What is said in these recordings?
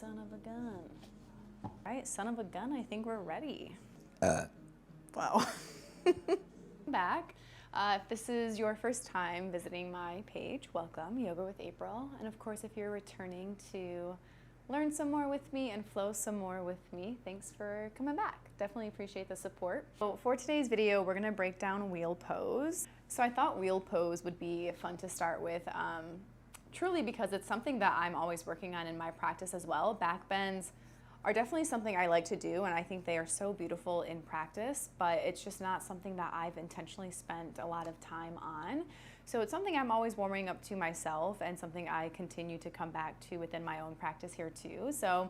Son of a gun. All right, son of a gun, I think we're ready. Wow. Back. If this is your first time visiting my page, welcome, Yoga with April. And of course, if you're returning to learn some more with me and flow some more with me, thanks for coming back. Definitely appreciate the support. So for today's video, we're gonna break down wheel pose. So I thought wheel pose would be fun to start with, truly because it's something that I'm always working on in my practice as well. Back bends are definitely something I like to do, and I think they are so beautiful in practice, but it's just not something that I've intentionally spent a lot of time on. So it's something I'm always warming up to myself and something I continue to come back to within my own practice here too. So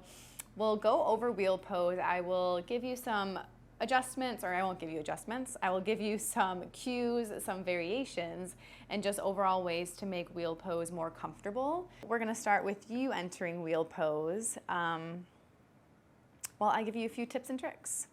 we'll go over wheel pose. I will give you some adjustments, or I won't give you adjustments. I will give you some cues, some variations, and just overall ways to make wheel pose more comfortable. We're gonna start with you entering wheel pose. Well, I give you a few tips and tricks.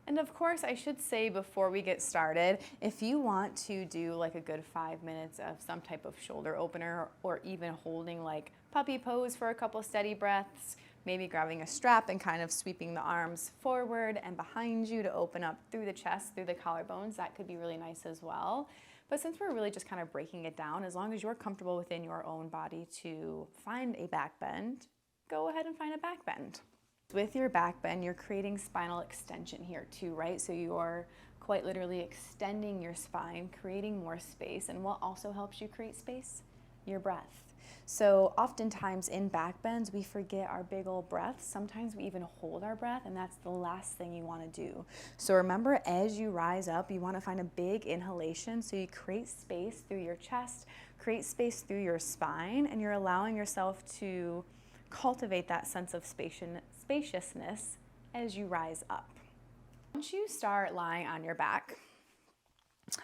And of course, I should say before we get started, if you want to do like a good 5 minutes of some type of shoulder opener, or even holding like puppy pose for a couple steady breaths, maybe grabbing a strap and kind of sweeping the arms forward and behind you to open up through the chest, through the collarbones, that could be really nice as well. But since we're really just kind of breaking it down, as long as you're comfortable within your own body to find a back bend, go ahead and find a back bend. With your back bend, you're creating spinal extension here too, right? So you're quite literally extending your spine, creating more space. And what also helps you create space? Your breath. So oftentimes in back bends, we forget our big old breaths. Sometimes we even hold our breath, and that's the last thing you want to do. So remember, as you rise up, you want to find a big inhalation. So you create space through your chest, create space through your spine, and you're allowing yourself to cultivate that sense of spaciousness as you rise up. Once you start lying on your back,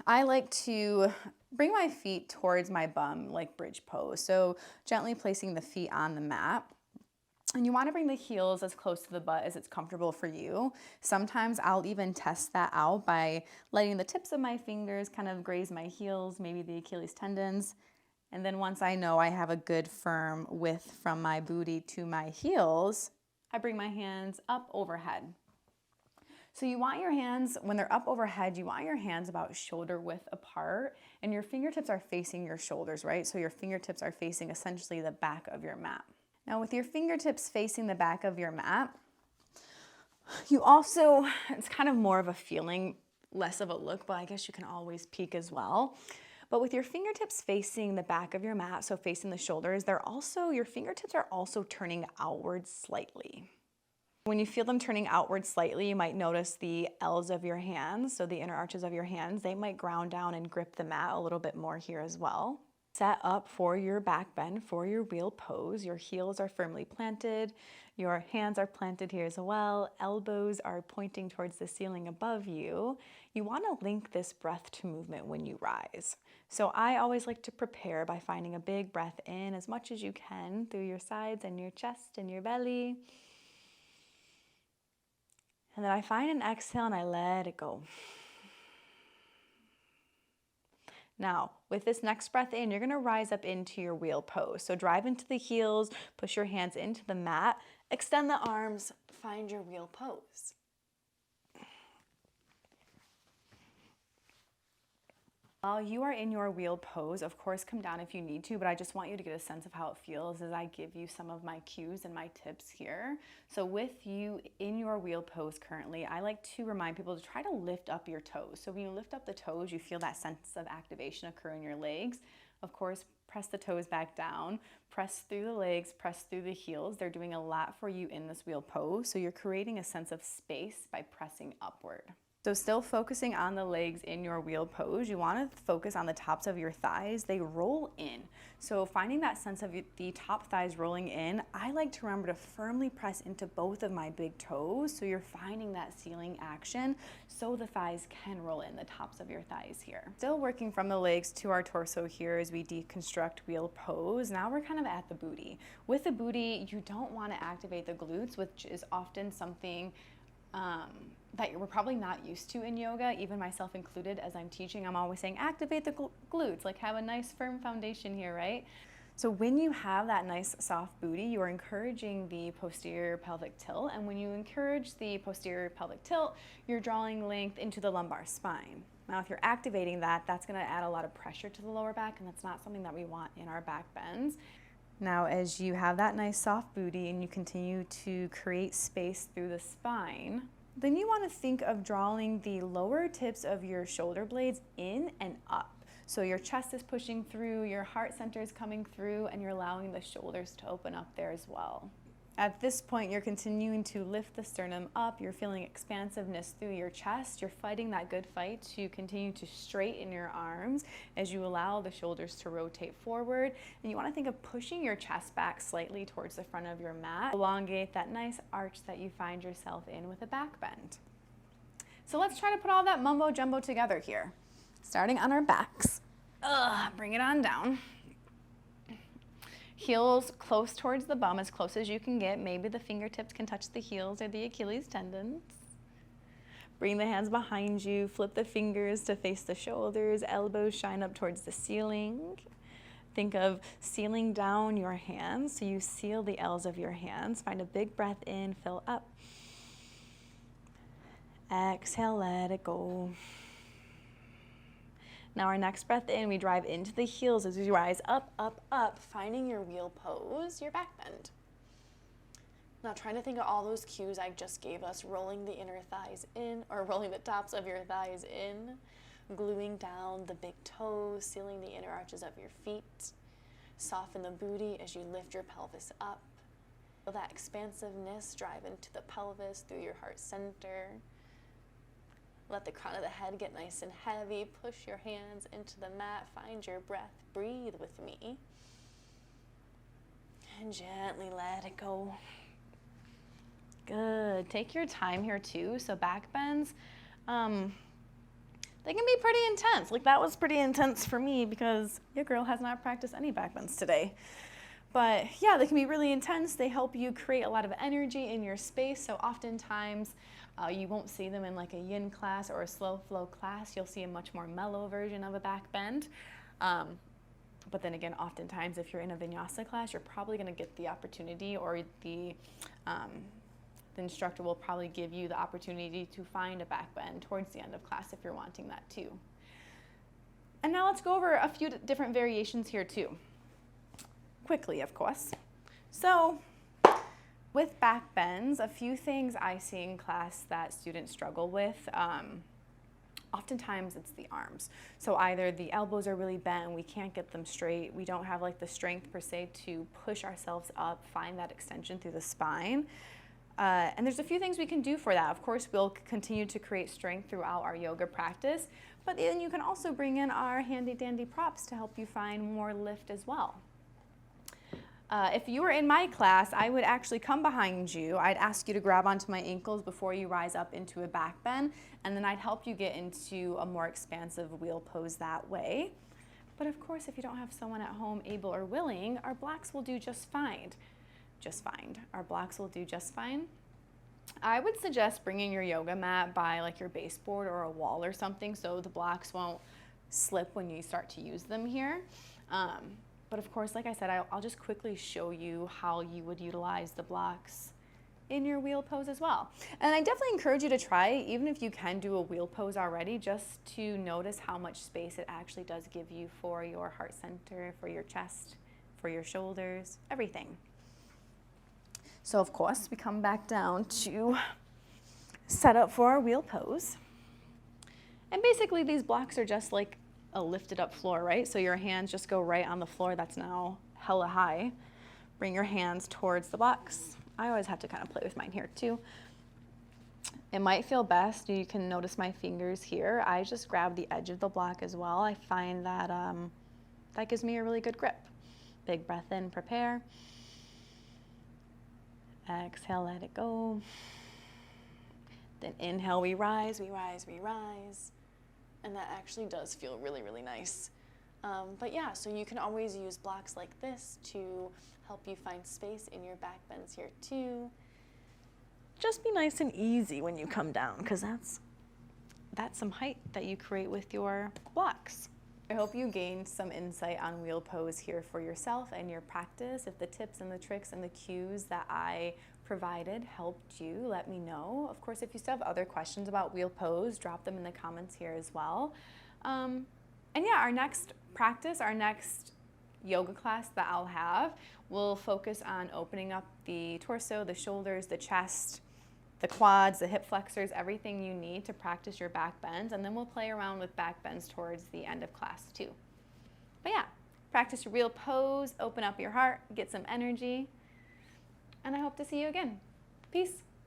I like to bring my feet towards my bum, like bridge pose. So gently placing the feet on the mat. And you want to bring the heels as close to the butt as it's comfortable for you. Sometimes I'll even test that out by letting the tips of my fingers kind of graze my heels, maybe the Achilles tendons. And then once I know I have a good firm width from my booty to my heels, I bring my hands up overhead. So you want your hands, when they're up overhead, you want your hands about shoulder width apart, and your fingertips are facing your shoulders, right? So your fingertips are facing essentially the back of your mat. Now with your fingertips facing the back of your mat, you also, it's kind of more of a feeling, less of a look, but I guess you can always peek as well. But with your fingertips facing the back of your mat, so facing the shoulders, your fingertips are also turning outwards slightly. When you feel them turning outward slightly, you might notice the L's of your hands, so the inner arches of your hands, they might ground down and grip the mat a little bit more here as well. Set up for your back bend, for your wheel pose. Your heels are firmly planted, your hands are planted here as well, elbows are pointing towards the ceiling above you. You want to link this breath to movement when you rise. So I always like to prepare by finding a big breath in as much as you can through your sides and your chest and your belly. And then I find an exhale and I let it go. Now, with this next breath in, you're gonna rise up into your wheel pose. So drive into the heels, push your hands into the mat, extend the arms, find your wheel pose. While you are in your wheel pose, of course, come down if you need to, but I just want you to get a sense of how it feels as I give you some of my cues and my tips here. So with you in your wheel pose currently, I like to remind people to try to lift up your toes. So when you lift up the toes, you feel that sense of activation occur in your legs. Of course, press the toes back down, press through the legs, press through the heels. They're doing a lot for you in this wheel pose. So you're creating a sense of space by pressing upward. So still focusing on the legs in your wheel pose, you want to focus on the tops of your thighs. They roll in. So finding that sense of the top thighs rolling in, I like to remember to firmly press into both of my big toes. So you're finding that ceiling action so the thighs can roll in, the tops of your thighs here. Still working from the legs to our torso here as we deconstruct wheel pose. Now we're kind of at the booty. With the booty, you don't want to activate the glutes, which is often something that we're probably not used to in yoga, even myself included. As I'm teaching, I'm always saying activate the glutes, like have a nice firm foundation here, right? So when you have that nice soft booty, you are encouraging the posterior pelvic tilt. And when you encourage the posterior pelvic tilt, you're drawing length into the lumbar spine. Now, if you're activating that, that's going to add a lot of pressure to the lower back, and that's not something that we want in our back bends. Now, as you have that nice soft booty and you continue to create space through the spine, then you want to think of drawing the lower tips of your shoulder blades in and up. So your chest is pushing through, your heart center is coming through, and you're allowing the shoulders to open up there as well. At this point, you're continuing to lift the sternum up, you're feeling expansiveness through your chest, you're fighting that good fight to continue to straighten your arms as you allow the shoulders to rotate forward. And you want to think of pushing your chest back slightly towards the front of your mat. Elongate that nice arch that you find yourself in with a back bend. So let's try to put all that mumbo jumbo together here. Starting on our backs. Bring it on down. Heels close towards the bum, as close as you can get. Maybe the fingertips can touch the heels or the Achilles tendons. Bring the hands behind you. Flip the fingers to face the shoulders. Elbows shine up towards the ceiling. Think of sealing down your hands. So you seal the L's of your hands. Find a big breath in, fill up. Exhale, let it go. Now our next breath in, we drive into the heels as we rise up, up, up, finding your wheel pose, your back bend. Now trying to think of all those cues I just gave us, rolling the inner thighs in, or rolling the tops of your thighs in, gluing down the big toes, sealing the inner arches of your feet. Soften the booty as you lift your pelvis up. Feel that expansiveness drive into the pelvis through your heart center. Let the crown of the head get nice and heavy. Push your hands into the mat. Find your breath. Breathe with me. And gently let it go. Good. Take your time here too. So back bends, they can be pretty intense. Like that was pretty intense for me because your girl has not practiced any back bends today. But yeah, they can be really intense. They help you create a lot of energy in your space. So oftentimes you won't see them in like a yin class or a slow flow class. You'll see a much more mellow version of a back bend. But then again, oftentimes if you're in a vinyasa class, you're probably going to get the opportunity, or the instructor will probably give you the opportunity to find a back bend towards the end of class if you're wanting that too. And now let's go over a few different variations here too. Quickly, of course. So with back bends, a few things I see in class that students struggle with. Oftentimes it's the arms. So either the elbows are really bent and we can't get them straight. We don't have like the strength per se to push ourselves up, find that extension through the spine. And there's a few things we can do for that. Of course, we'll continue to create strength throughout our yoga practice, but then you can also bring in our handy dandy props to help you find more lift as well. If you were in my class, I would actually come behind you. I'd ask you to grab onto my ankles before you rise up into a back bend, and then I'd help you get into a more expansive wheel pose that way. But of course, if you don't have someone at home able or willing, our blocks will do just fine. Our blocks will do just fine. I would suggest bringing your yoga mat by like your baseboard or a wall or something so the blocks won't slip when you start to use them here. But of course, like I said, I'll just quickly show you how you would utilize the blocks in your wheel pose as well. And I definitely encourage you to try, even if you can do a wheel pose already, just to notice how much space it actually does give you for your heart center, for your chest, for your shoulders, everything. So of course, we come back down to set up for our wheel pose. And basically these blocks are just like a lifted up floor, right? So your hands just go right on the floor that's now hella high. Bring your hands towards the blocks. I always have to kind of play with mine here too. It might feel best, you can notice my fingers here. I just grab the edge of the block as well. I find that that gives me a really good grip. Big breath in, prepare. Exhale, let it go. Then inhale, we rise, we rise, we rise. And that actually does feel really, really nice. But yeah, so you can always use blocks like this to help you find space in your back bends here too. Just be nice and easy when you come down, because that's some height that you create with your blocks. I hope you gained some insight on wheel pose here for yourself and your practice. If the tips and the tricks and the cues that I provided helped you, let me know. Of course, if you still have other questions about wheel pose, drop them in the comments here as well. And yeah, our next practice, our next yoga class that I'll have will focus on opening up the torso, the shoulders, the chest, the quads, the hip flexors, everything you need to practice your back bends, and then we'll play around with back bends towards the end of class too. But yeah, practice your wheel pose, open up your heart, get some energy, and I hope to see you again. Peace.